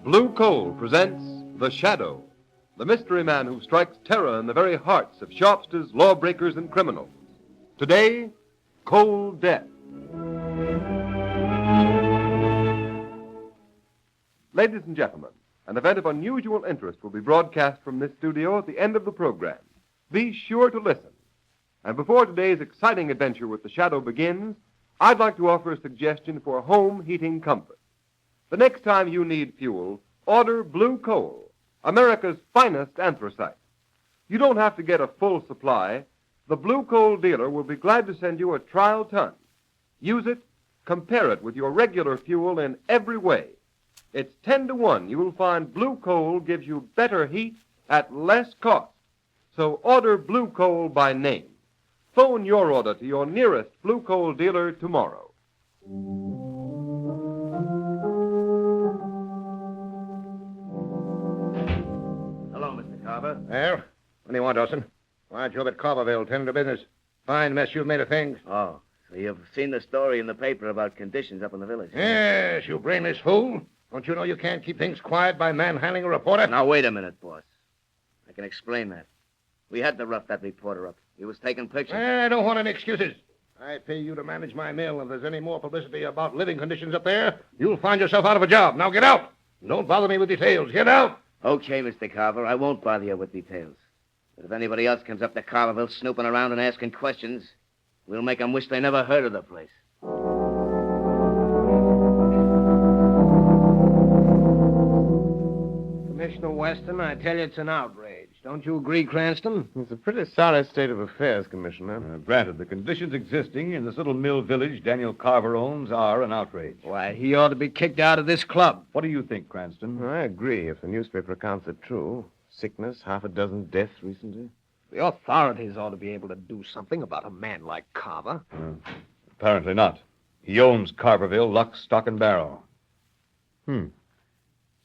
Blue Coal presents The Shadow, the mystery man who strikes terror in the very hearts of shopsters, lawbreakers, and criminals. Today, Cold Death. Ladies and gentlemen, an event of unusual interest will be broadcast from this studio at the end of the program. Be sure to listen. And before today's exciting adventure with The Shadow begins, I'd like to offer a suggestion for home heating comfort. The next time you need fuel, order Blue Coal, America's finest anthracite. You don't have to get a full supply. The Blue Coal dealer will be glad to send you a trial ton. Use it, compare it with your regular fuel in every way. It's 10-1. You will find Blue Coal gives you better heat at less cost. So order Blue Coal by name. Phone your order to your nearest Blue Coal dealer tomorrow. Well, what do you want, Dawson? Why, Job at Carverville, tending to business. Fine mess you've made of things. Oh, so you've seen the story in the paper about conditions up in the village? Yes, you brainless fool. Don't you know you can't keep things quiet by manhandling a reporter? Now, wait a minute, boss. I can explain that. We had to rough that reporter up. He was taking pictures. I don't want any excuses. I pay you to manage my mill. If there's any more publicity about living conditions up there, you'll find yourself out of a job. Now get out. Don't bother me with details. Get out. Okay, Mr. Carver, I won't bother you with details. But if anybody else comes up to Carverville snooping around and asking questions, we'll make them wish they never heard of the place. Commissioner Weston, I tell you it's an outrage. Don't you agree, Cranston? It's a pretty sorry state of affairs, Commissioner. Granted, the conditions existing in this little mill village Daniel Carver owns are an outrage. Why, he ought to be kicked out of this club. What do you think, Cranston? I agree, if the newspaper accounts are true. Sickness, half a dozen deaths recently. The authorities ought to be able to do something about a man like Carver. Apparently not. He owns Carverville, lock, stock, and barrel.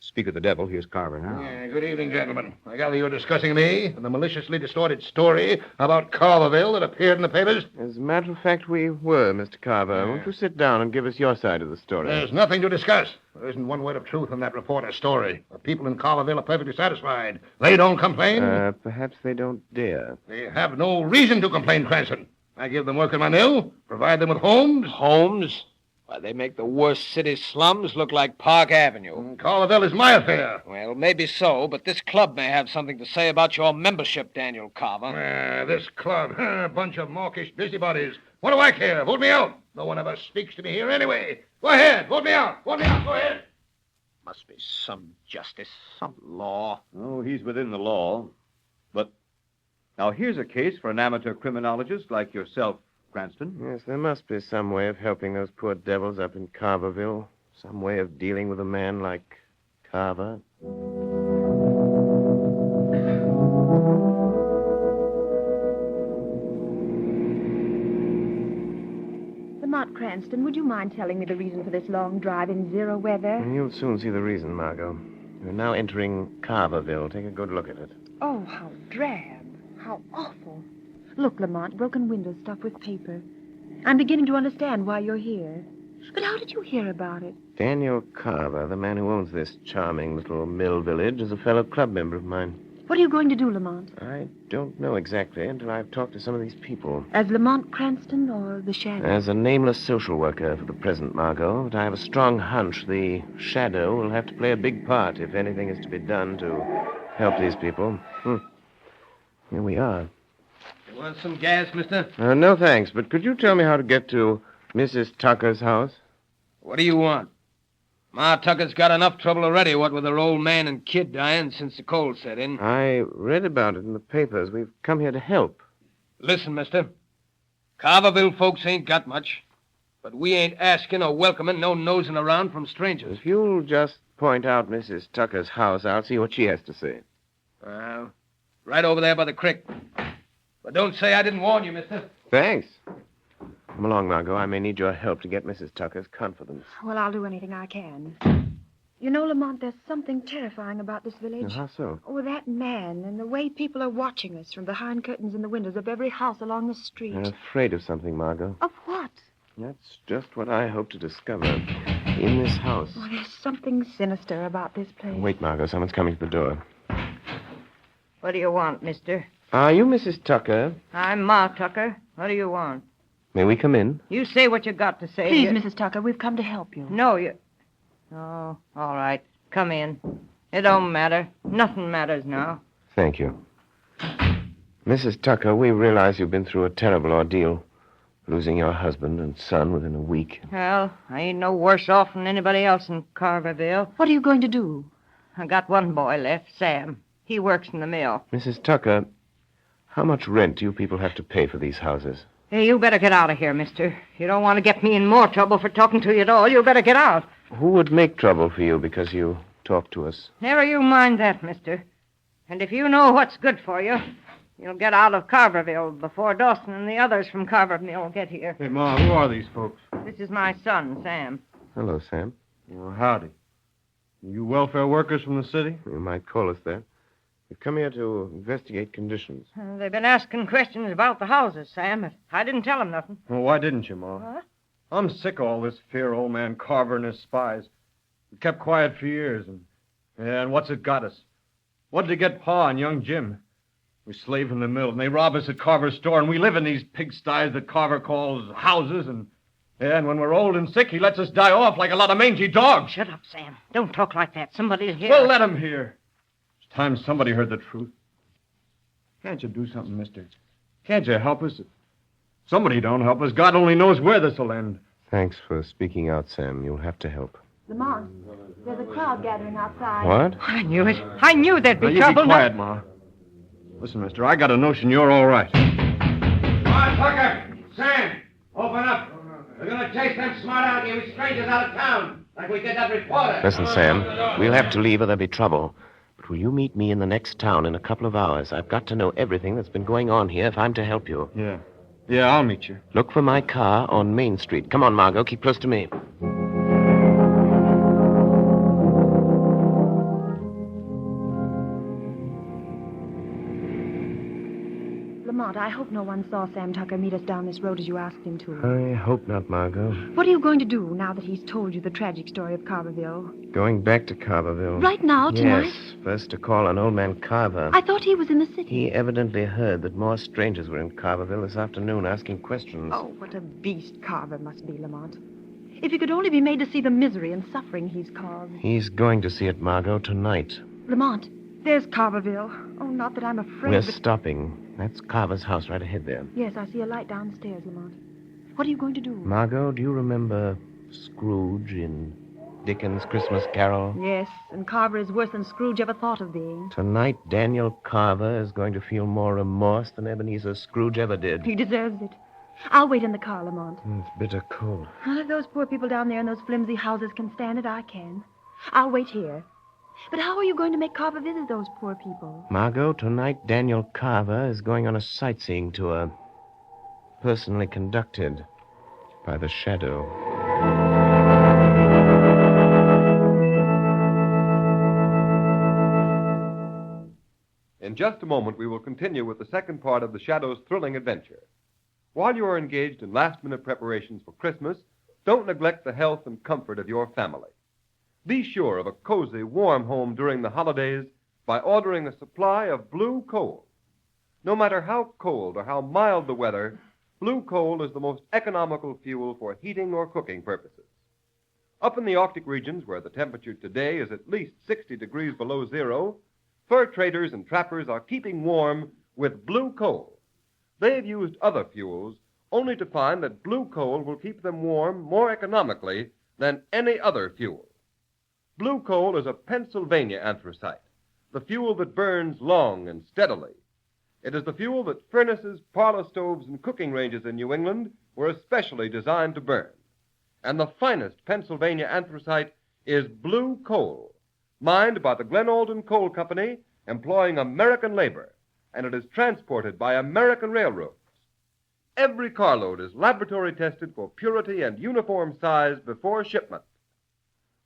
Speak of the devil, here's Carver now. Yeah, good evening, gentlemen. I gather you're discussing me and the maliciously distorted story about Carverville that appeared in the papers? As a matter of fact, we were, Mr. Carver. Yeah. Won't you sit down and give us your side of the story? There's nothing to discuss. There isn't one word of truth in that reporter's story. The people in Carverville are perfectly satisfied. They don't complain. Perhaps they don't dare. They have no reason to complain, Cranston. I give them work in my mill, provide them with homes. Homes? Why, they make the worst city slums look like Park Avenue. Carverville is my affair. Well, maybe so, but this club may have something to say about your membership, Daniel Carver. This club, a bunch of mawkish busybodies. What do I care? Vote me out. No one ever speaks to me here anyway. Go ahead. Vote me out. Vote me out. Go ahead. Must be some justice, some law. Oh, he's within the law. But now here's a case for an amateur criminologist like yourself, Cranston. Yes, there must be some way of helping those poor devils up in Carverville. Some way of dealing with a man like Carver. Lamont Cranston, would you mind telling me the reason for this long drive in zero weather? You'll soon see the reason, Margot. You're now entering Carverville. Take a good look at it. Oh, how drab. How awful. Look, Lamont, broken windows stuffed with paper. I'm beginning to understand why you're here. But how did you hear about it? Daniel Carver, the man who owns this charming little mill village, is a fellow club member of mine. What are you going to do, Lamont? I don't know exactly until I've talked to some of these people. As Lamont Cranston or the Shadow? As a nameless social worker for the present, Margot, but I have a strong hunch the Shadow will have to play a big part if anything is to be done to help these people. Here we are. You want some gas, mister? No, thanks, but could you tell me how to get to Mrs. Tucker's house? What do you want? Ma Tucker's got enough trouble already, what with her old man and kid dying since the cold set in. I read about it in the papers. We've come here to help. Listen, mister. Carverville folks ain't got much, but we ain't asking or welcoming no nosing around from strangers. If you'll just point out Mrs. Tucker's house, I'll see what she has to say. Right over there by the creek. But don't say I didn't warn you, mister. Thanks. Come along, Margot. I may need your help to get Mrs. Tucker's confidence. Well, I'll do anything I can. You know, Lamont, there's something terrifying about this village. How so? Oh, that man and the way people are watching us from behind curtains in the windows of every house along the street. I'm afraid of something, Margot. Of what? That's just what I hope to discover in this house. Oh, there's something sinister about this place. Wait, Margot. Someone's coming to the door. What do you want, mister? Are you Mrs. Tucker? I'm Ma Tucker. What do you want? May we come in? You say what you got to say. Please, Mrs. Tucker, we've come to help you. No, you... Oh, all right. Come in. It don't matter. Nothing matters now. Thank you. Mrs. Tucker, we realize you've been through a terrible ordeal. Losing your husband and son within a week. Well, I ain't no worse off than anybody else in Carverville. What are you going to do? I got one boy left, Sam. He works in the mill. Mrs. Tucker, how much rent do you people have to pay for these houses? Hey, you better get out of here, mister. You don't want to get me in more trouble for talking to you at all. You better get out. Who would make trouble for you because you talk to us? Never you mind that, mister. And if you know what's good for you, you'll get out of Carverville before Dawson and the others from Carverville get here. Hey, Ma, who are these folks? This is my son, Sam. Hello, Sam. Well, howdy. You welfare workers from the city? You might call us that. We've come here to investigate conditions. They've been asking questions about the houses, Sam. I didn't tell them nothing. Well, why didn't you, Ma? What? I'm sick of all this fear, old man Carver and his spies. We kept quiet for years, and what's it got us? What did it get Pa and young Jim? We slave in the mill, and they rob us at Carver's store, and we live in these pigsties that Carver calls houses, and when we're old and sick, he lets us die off like a lot of mangy dogs. Shut up, Sam. Don't talk like that. Somebody'll hear. Well, let him hear. It's time somebody heard the truth. Can't you do something, mister? Can't you help us? If somebody don't help us, God only knows where this'll end. Thanks for speaking out, Sam. You'll have to help. Lamont, there's a crowd gathering outside. What? I knew it. I knew there'd be Now, you trouble. be quiet, Ma. Listen, mister, I got a notion you're all right. Come on, Tucker! Sam! Open up! We're going to chase them smart alecky strangers out of town, like we did that reporter. Listen, Sam. We'll have to leave or there'll be trouble. But will you meet me in the next town in a couple of hours? I've got to know everything that's been going on here if I'm to help you. Yeah, I'll meet you. Look for my car on Main Street. Come on, Margot. Keep close to me. Lamont, I hope no one saw Sam Tucker meet us down this road as you asked him to. I hope not, Margot. What are you going to do now that he's told you the tragic story of Carverville? Going back to Carverville. Right now, tonight? Yes. First to call on old man Carver. I thought he was in the city. He evidently heard that more strangers were in Carverville this afternoon asking questions. Oh, what a beast Carver must be, Lamont. If he could only be made to see the misery and suffering he's caused. He's going to see it, Margot, tonight. Lamont, there's Carverville. Oh, not that I'm afraid. We're but... stopping. That's Carver's house right ahead there. Yes, I see a light downstairs, Lamont. What are you going to do? Margot, do you remember Scrooge in Dickens' Christmas Carol? Yes, and Carver is worse than Scrooge ever thought of being. Tonight, Daniel Carver is going to feel more remorse than Ebenezer Scrooge ever did. He deserves it. I'll wait in the car, Lamont. It's bitter cold. Well, if those poor people down there in those flimsy houses can stand it, I can. I'll wait here. But how are you going to make Carver visit those poor people? Margot, tonight Daniel Carver is going on a sightseeing tour. Personally conducted by the Shadow. In just a moment, we will continue with the second part of the Shadow's thrilling adventure. While you are engaged in last-minute preparations for Christmas, don't neglect the health and comfort of your family. Be sure of a cozy, warm home during the holidays by ordering a supply of blue coal. No matter how cold or how mild the weather, blue coal is the most economical fuel for heating or cooking purposes. Up in the Arctic regions, where the temperature today is at least 60 degrees below zero, fur traders and trappers are keeping warm with blue coal. They've used other fuels only to find that blue coal will keep them warm more economically than any other fuel. Blue coal is a Pennsylvania anthracite, the fuel that burns long and steadily. It is the fuel that furnaces, parlor stoves, and cooking ranges in New England were especially designed to burn. And the finest Pennsylvania anthracite is blue coal, mined by the Glen Alden Coal Company, employing American labor, and it is transported by American railroads. Every carload is laboratory tested for purity and uniform size before shipment.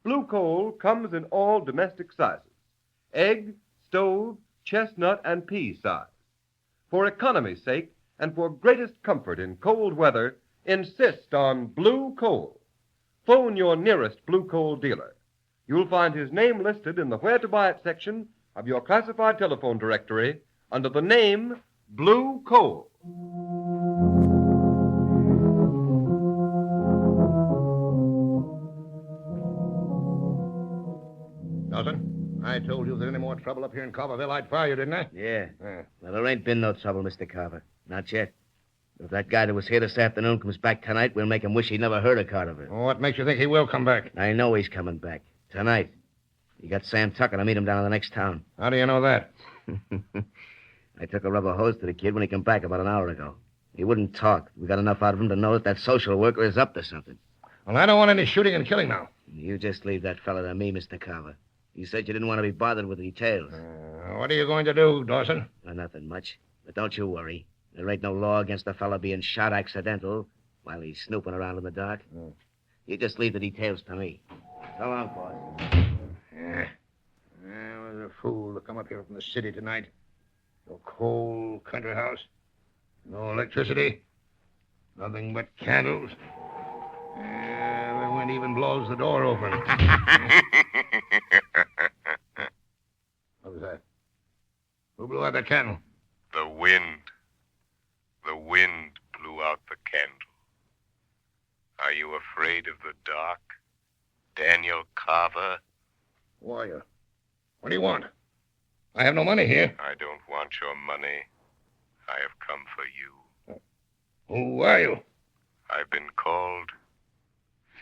Blue coal comes in all domestic sizes: egg, stove, chestnut, and pea size. For economy's sake and for greatest comfort in cold weather, insist on Blue coal. Phone your nearest Blue coal dealer. You'll find his name listed in the Where to Buy It section of your classified telephone directory under the name Blue coal. Dawson, I told you if there's any more trouble up here in Carverville, I'd fire you, didn't I? Yeah. Well, there ain't been no trouble, Mr. Carver. Not yet. If that guy that was here this afternoon comes back tonight, we'll make him wish he never heard of Carterville. What makes you think he will come back? I know he's coming back. Tonight. You got Sam Tucker to meet him down in the next town. How do you know that? I took a rubber hose to the kid when he came back about an hour ago. He wouldn't talk. We got enough out of him to know that social worker is up to something. Well, I don't want any shooting and killing now. You just leave that fella to me, Mr. Carver. You said you didn't want to be bothered with details. What are you going to do, Dawson? Nothing much. But don't you worry. There ain't no law against a fella being shot accidental while he's snooping around in the dark. You just leave the details to me. So long, boss. Yeah. I was a fool to come up here from the city tonight. No cold country house. No electricity. Nothing but candles. The wind even blows the door open. What was that? Who blew out that candle? The wind. The wind blew out the candle. Are you afraid of the dark, Daniel Carver? Warrior. What do you want? I have no money here. I don't want your money. I have come for you. Who are you? I've been called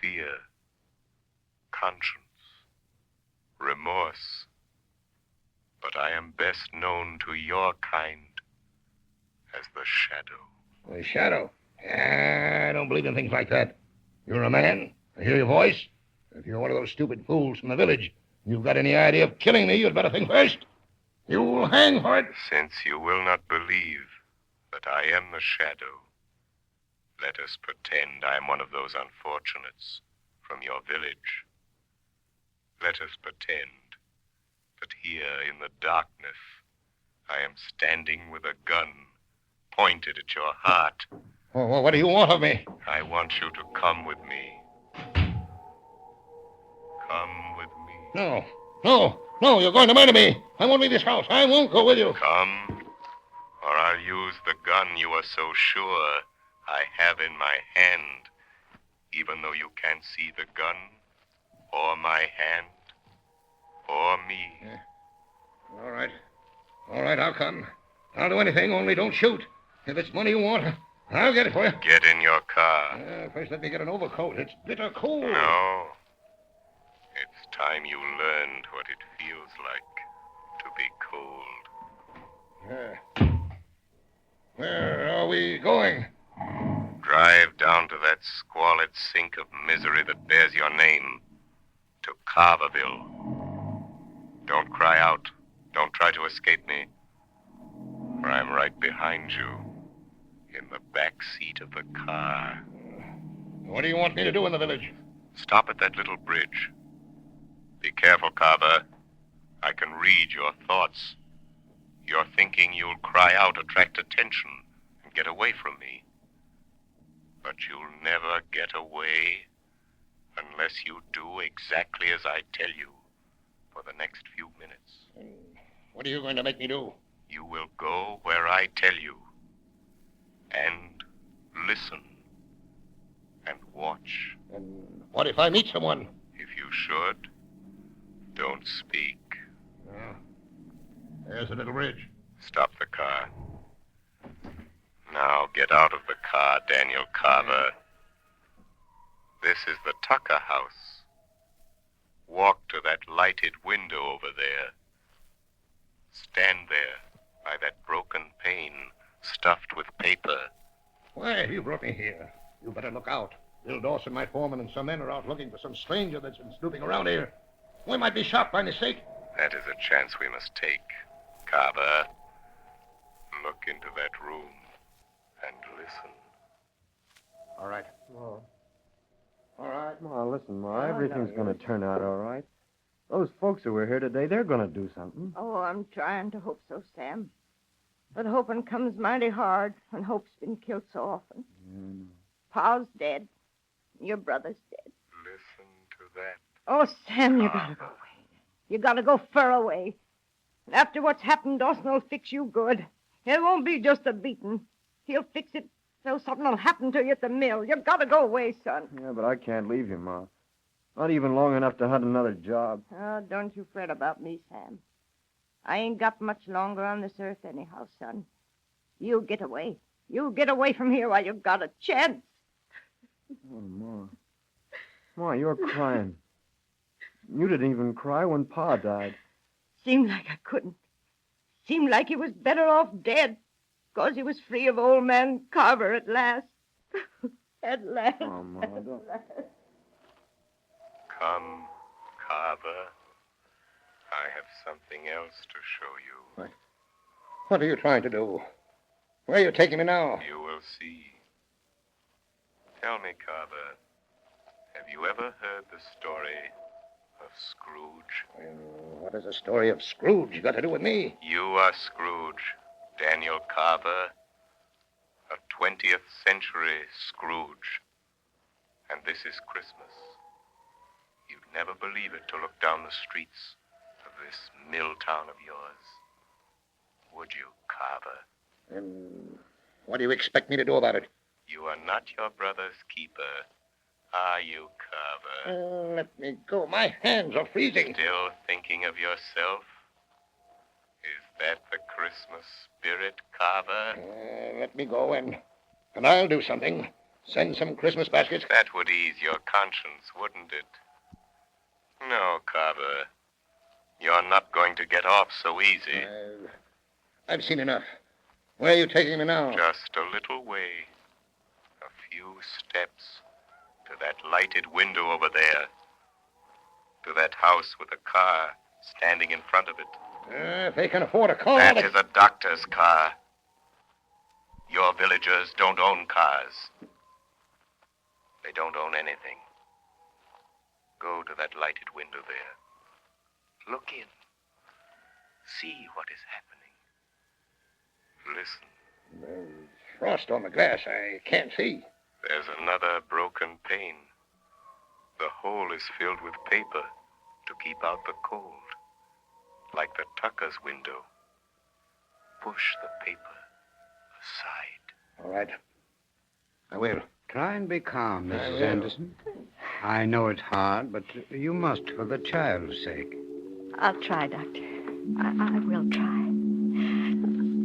fear, conscience, remorse. But I am best known to your kind as the Shadow. The Shadow? I don't believe in things like that. You're a man. I hear your voice. If you're one of those stupid fools from the village, you've got any idea of killing me, you'd better think first. You'll hang for it. Since you will not believe that I am the Shadow, let us pretend I am one of those unfortunates from your village. Let us pretend that here in the darkness I am standing with a gun pointed at your heart. Oh, what do you want of me? I want you to come with me. Come with me. No, you're going to murder me. I won't leave this house. I won't go with you. Come, or I'll use the gun you are so sure I have in my hand, even though you can't see the gun, or my hand, or me. Yeah. All right, I'll come. I'll do anything, only don't shoot. If it's money you want, I'll get it for you. Get in your car. First, let me get an overcoat. It's bitter cold. No. It's time you learned what it feels like to be cold. Where are we going? Drive down to that squalid sink of misery that bears your name, to Carverville. Don't cry out. Don't try to escape me, for I'm right behind you, in the back seat of the car. What do you want me to do in the village? Stop at that little bridge. Be careful, Carver. I can read your thoughts. You're thinking you'll cry out, attract attention, and get away from me. But you'll never get away unless you do exactly as I tell you for the next few minutes. What are you going to make me do? You will go where I tell you. And listen. And watch. And what if I meet someone? If you should, don't speak. There's a little bridge. Stop the car. Now get out of the car, Daniel Carver. This is the Tucker house. Walk to that lighted window over there. Stand there by that broken pane stuffed with paper. Why, you brought me here. You better look out. Bill Dawson, my foreman, and some men are out looking for some stranger that's been snooping around here. We might be shot by mistake. That is a chance we must take. Carver, look into that room and listen. All right. All right, Ma, listen, Ma, everything's going to turn out all right. Those folks who were here today, they're going to do something. Oh, I'm trying to hope so, Sam. But hoping comes mighty hard when hope's been killed so often. Pa's dead. Your brother's dead. Listen to that. Oh, Sam, you gotta go away. You gotta go far away. And after what's happened, Dawson will fix you good. It won't be just a beating. He'll fix it so something will happen to you at the mill. You gotta go away, son. Yeah, but I can't leave you, Ma. Not even long enough to hunt another job. Oh, don't you fret about me, Sam. I ain't got much longer on this earth anyhow, son. You get away. You get away from here while you've got a chance. Oh, Ma. Ma, you're crying. You didn't even cry when Pa died. Seemed like I couldn't. Seemed like he was better off dead, 'cause he was free of old man Carver at last. At last. Oh, Ma, don't... Come, Carver. I have something else to show you. What are you trying to do? Where are you taking me now? You will see. Tell me, Carver, have you ever heard the story of Scrooge? Well, what does the story of Scrooge got to do with me? You are Scrooge, Daniel Carver, a 20th century Scrooge. And this is Christmas. You'd never believe it to look down the streets of this mill town of yours. Would you, Carver? And what do you expect me to do about it? You are not your brother's keeper, are you, Carver? Let me go. My hands are freezing. Still thinking of yourself? Is that the Christmas spirit, Carver? Let me go, and I'll do something. Send some Christmas baskets. That would ease your conscience, wouldn't it? No, Carver. You're not going to get off so easy. I've seen enough. Where are you taking me now? Just a little way. A few steps. To that lighted window over there. To that house with a car standing in front of it. If they can afford a car... That is a doctor's car. Your villagers don't own cars. They don't own anything. Go to that lighted window there. Look in. See what is happening. Listen. There's frost on the glass. I can't see. There's another broken pane. The hole is filled with paper to keep out the cold. Like the tucker's window. Push the paper aside. All right. I will. Try and be calm, Mrs. Anderson. I know it's hard, but you must for the child's sake. I'll try, Doctor. I will try.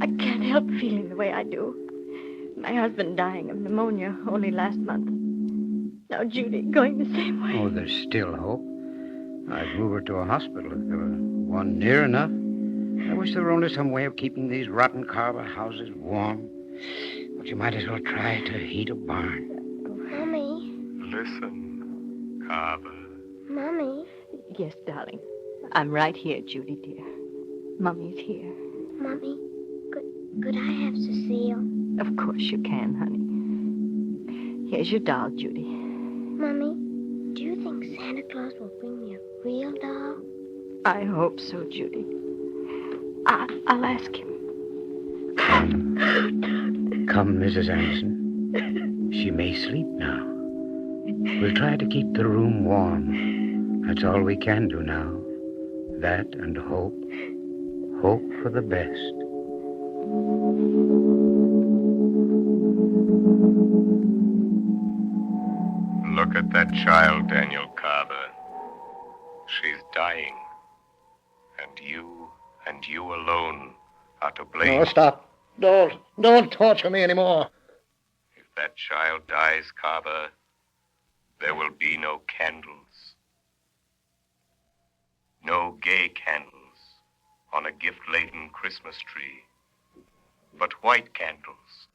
I can't help feeling the way I do. My husband dying of pneumonia only last month. Now Judy going the same way. Oh, there's still hope. I'd move her to a hospital if there were one near enough. I wish there were only some way of keeping these rotten Carver houses warm. But you might as well try to heat a barn. Mommy. Listen, Carver. Mommy. Yes, darling. I'm right here, Judy, dear. Mummy's here. Mommy, could I have Cecile? Of course you can, honey. Here's your doll, Judy. Mommy, do you think Santa Claus will bring me a real doll? I hope so, Judy. I'll ask him. Come, Mrs. Anderson. She may sleep now. We'll try to keep the room warm. That's all we can do now. That and hope. Hope for the best. Look at that child, Daniel Carver. She's dying. And you alone are to blame. No, stop. Don't torture me anymore. If that child dies, Carver, there will be no candles. No gay candles on a gift-laden Christmas tree. But white candles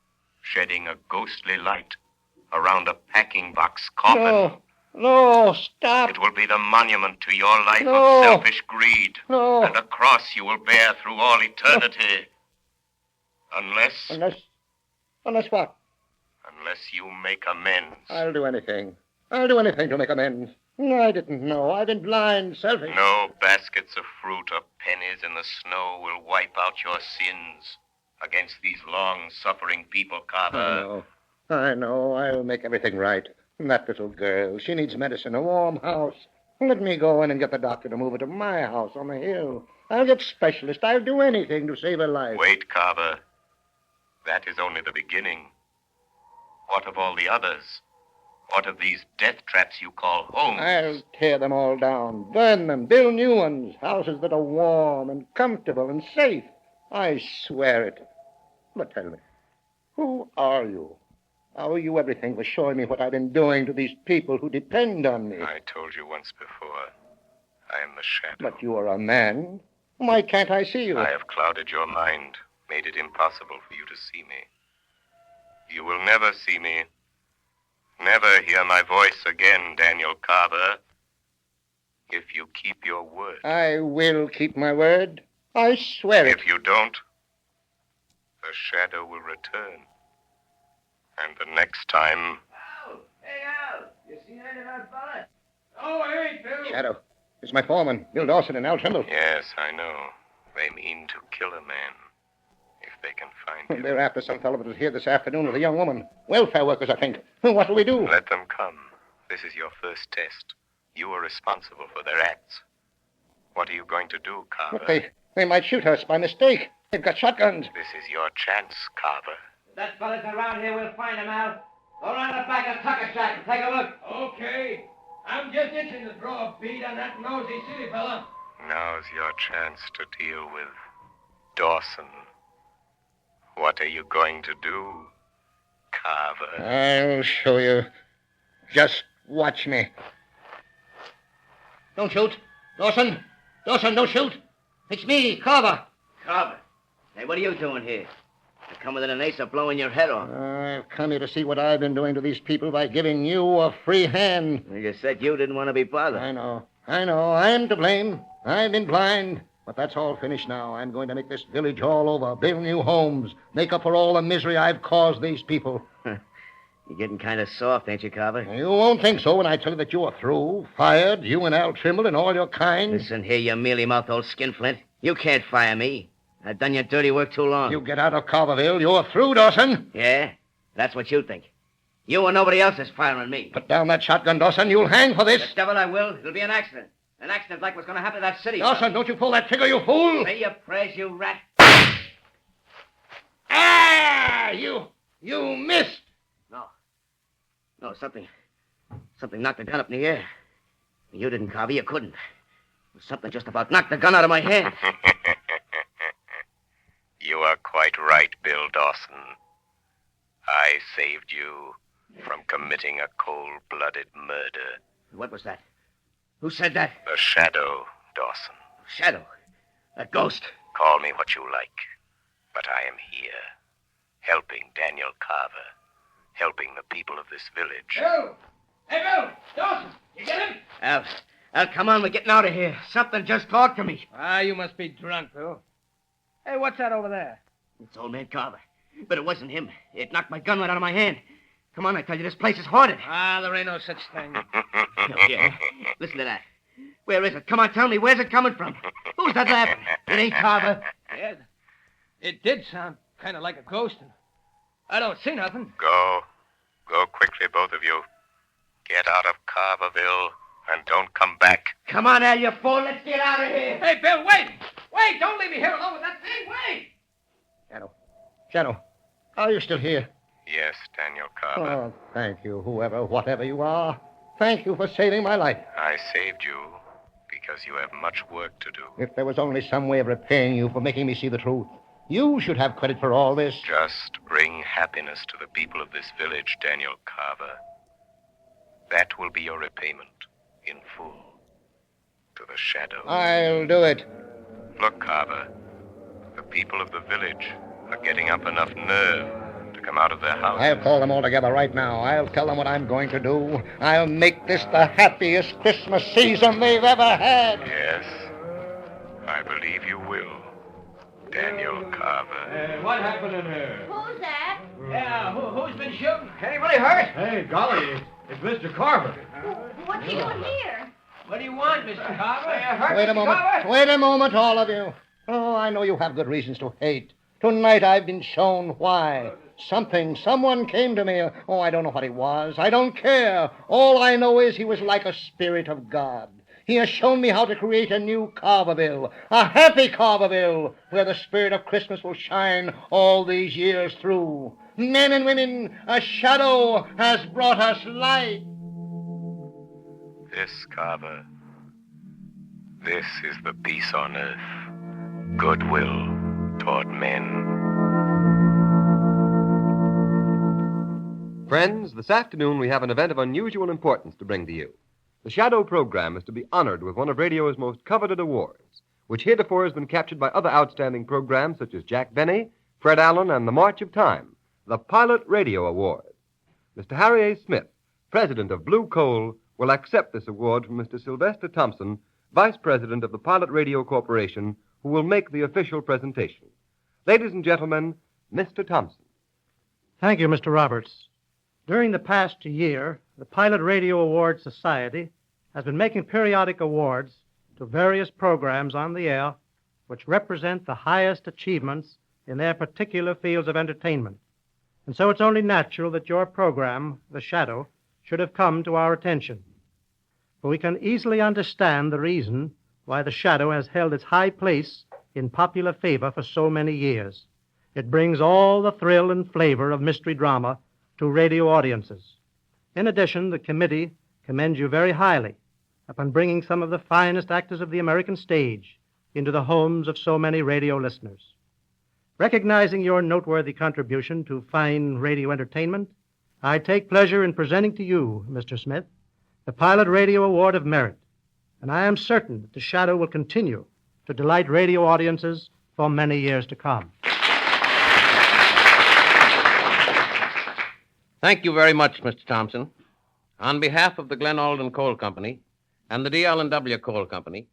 shedding a ghostly light around a packing box coffin. No, stop. It will be the monument to your life No. of selfish greed. No. And a cross you will bear through all eternity. Unless Unless what? you make amends. I'll do anything. I'll do anything to make amends. I didn't know. I've been blind, selfish. No baskets of fruit or pennies in the snow will wipe out your sins against these long-suffering people, Carver. I know. I'll make everything right. That little girl, she needs medicine, a warm house. Let me go in and get the doctor to move her to my house on the hill. I'll get specialists. I'll do anything to save her life. Wait, Carver. That is only the beginning. What of all the others? What of these death traps you call homes? I'll tear them all down, burn them, build new ones, houses that are warm and comfortable and safe. I swear it. But tell me, who are you? I owe you everything for showing me what I've been doing to these people who depend on me. I told you once before, I am the shadow. But you are a man. Why can't I see you? I have clouded your mind, made it impossible for you to see me. You will never see me. Never hear my voice again, Daniel Carver. If you keep your word. I will keep my word. I swear it. If you don't, the shadow will return. And the next time... Al! Hey, Al! You seen any of that fella? Oh, I ain't, Bill. Shadow. It's my foreman, Bill Dawson and Al Trimble. Yes, I know. They mean to kill a man. If they can find you. They're after some fellow that was here this afternoon with a young woman. Welfare workers, I think. What'll we do? Let them come. This is your first test. You are responsible for their acts. What are you going to do, Carver? But they might shoot us by mistake. They've got shotguns. This is your chance, Carver. If that fella's around here, we'll find him, Al. Go around the back of the tucker shack and take a look. Okay. I'm just itching to draw a bead on that nosy city fella. Now's your chance to deal with Dawson. What are you going to do, Carver? I'll show you. Just watch me. Don't shoot. Dawson! Dawson, don't shoot! It's me, Carver. Carver. Hey, what are you doing here? You're coming within an ace of blowing your head off. I've come here to see what I've been doing to these people by giving you a free hand. You said you didn't want to be bothered. I know. I'm to blame. I've been blind. But that's all finished now. I'm going to make this village all over, build new homes, make up for all the misery I've caused these people. You're getting kind of soft, ain't you, Carver? You won't think so when I tell you that you are through, fired, you and Al Trimble and all your kind. Listen here, you mealy-mouthed old skinflint. You can't fire me. I've done your dirty work too long. You get out of Carverville, you're through, Dawson. Yeah? That's what you think. You and nobody else is firing me. Put down that shotgun, Dawson. You'll hang for this. The devil I will. It'll be an accident. An accident like what's going to happen to that city. Dawson, don't you pull that trigger, you fool. Say your prayers, you rat. Ah! You missed. No, something knocked the gun up in the air. You didn't, Carver. You couldn't. Something just about knocked the gun out of my hand. You are quite right, Bill Dawson. I saved you from committing a cold-blooded murder. What was that? Who said that? The shadow, Dawson. Shadow? A ghost? Call me what you like, but I am here, helping Daniel Carver, helping the people of this village. Bill! Hey, Bill! Dawson! You get him? Al, come on. We're getting out of here. Something just talked to me. You must be drunk, Bill. Hey, what's that over there? It's old man Carver. But it wasn't him. It knocked my gun right out of my hand. Come on, I tell you, this place is haunted. There ain't no such thing. Oh, yeah. Listen to that. Where is it? Come on, tell me. Where's it coming from? Who's that laughing? It ain't Carver. Yeah, it did sound kind of like a ghost. And I don't see nothing. Go quickly, both of you. Get out of Carverville and don't come back. Come on, Al, you fool. Let's get out of here. Hey, Bill, wait. Wait, don't leave me here alone with that thing. Wait. Shadow, are you still here? Yes, Daniel Carver. Oh, thank you, whatever you are. Thank you for saving my life. I saved you because you have much work to do. If there was only some way of repaying you for making me see the truth, you should have credit for all this. Just bring happiness to the people of this village, Daniel Carver. That will be your repayment in full to the shadow. I'll do it. Look, Carver, the people of the village are getting up enough nerve to come out of their houses. I'll call them all together right now. I'll tell them what I'm going to do. I'll make this the happiest Christmas season they've ever had. Yes, I believe you will, Daniel Carver. What happened in here? Who's that? Yeah, who's been shooting? Anybody hurt? Hey, golly, it's Mr. Carver. What's he doing here? What do you want, Mr. Carver? Wait a moment. Wait a moment, all of you. Oh, I know you have good reasons to hate. Tonight I've been shown why. Someone came to me. Oh, I don't know what he was. I don't care. All I know is he was like a spirit of God. He has shown me how to create a new Carverville, a happy Carverville, where the spirit of Christmas will shine all these years through. Men and women, a shadow has brought us light. This, Carver, this is the peace on earth, goodwill toward men. Friends, this afternoon we have an event of unusual importance to bring to you. The Shadow program is to be honored with one of radio's most coveted awards, which heretofore has been captured by other outstanding programs such as Jack Benny, Fred Allen, and The March of Time, the Pilot Radio Award. Mr. Harry A. Smith, president of Blue Coal, will accept this award from Mr. Sylvester Thompson, vice president of the Pilot Radio Corporation, who will make the official presentation. Ladies and gentlemen, Mr. Thompson. Thank you, Mr. Roberts. During the past year, the Pilot Radio Award Society has been making periodic awards to various programs on the air which represent the highest achievements in their particular fields of entertainment. And so it's only natural that your program, The Shadow, should have come to our attention. For we can easily understand the reason why The Shadow has held its high place in popular favor for so many years. It brings all the thrill and flavor of mystery drama to radio audiences. In addition, the committee commends you very highly upon bringing some of the finest actors of the American stage into the homes of so many radio listeners. Recognizing your noteworthy contribution to fine radio entertainment, I take pleasure in presenting to you, Mr. Smith, the Pilot Radio Award of Merit, and I am certain that The Shadow will continue to delight radio audiences for many years to come. Thank you very much, Mr. Thompson. On behalf of the Glen Alden Coal Company and the DL&W Coal Company,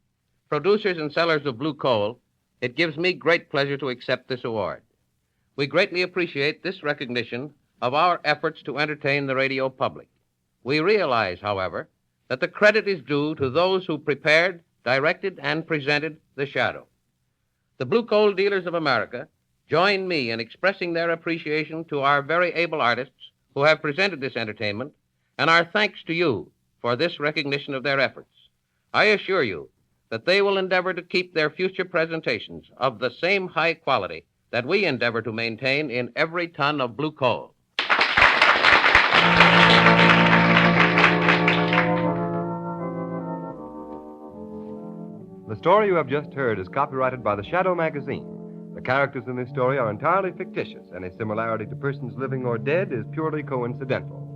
producers and sellers of blue coal, it gives me great pleasure to accept this award. We greatly appreciate this recognition of our efforts to entertain the radio public. We realize, however, that the credit is due to those who prepared, directed, and presented The Shadow. The Blue Coal Dealers of America join me in expressing their appreciation to our very able artists who have presented this entertainment, and our thanks to you for this recognition of their efforts. I assure you that they will endeavor to keep their future presentations of the same high quality that we endeavor to maintain in every ton of blue coal. The story you have just heard is copyrighted by the Shadow magazine. The characters in this story are entirely fictitious. Any similarity to persons living or dead is purely coincidental.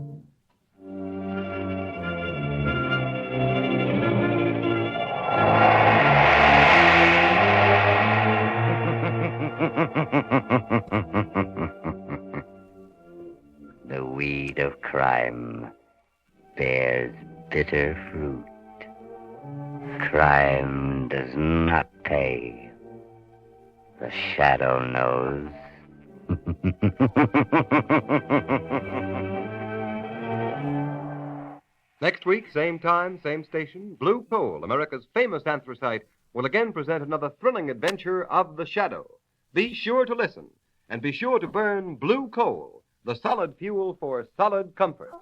The weed of crime bears bitter fruit. Crime does not pay. The Shadow knows. Next week, same time, same station, Blue Coal, America's famous anthracite, will again present another thrilling adventure of The Shadow. Be sure to listen, and be sure to burn blue coal, the solid fuel for solid comfort.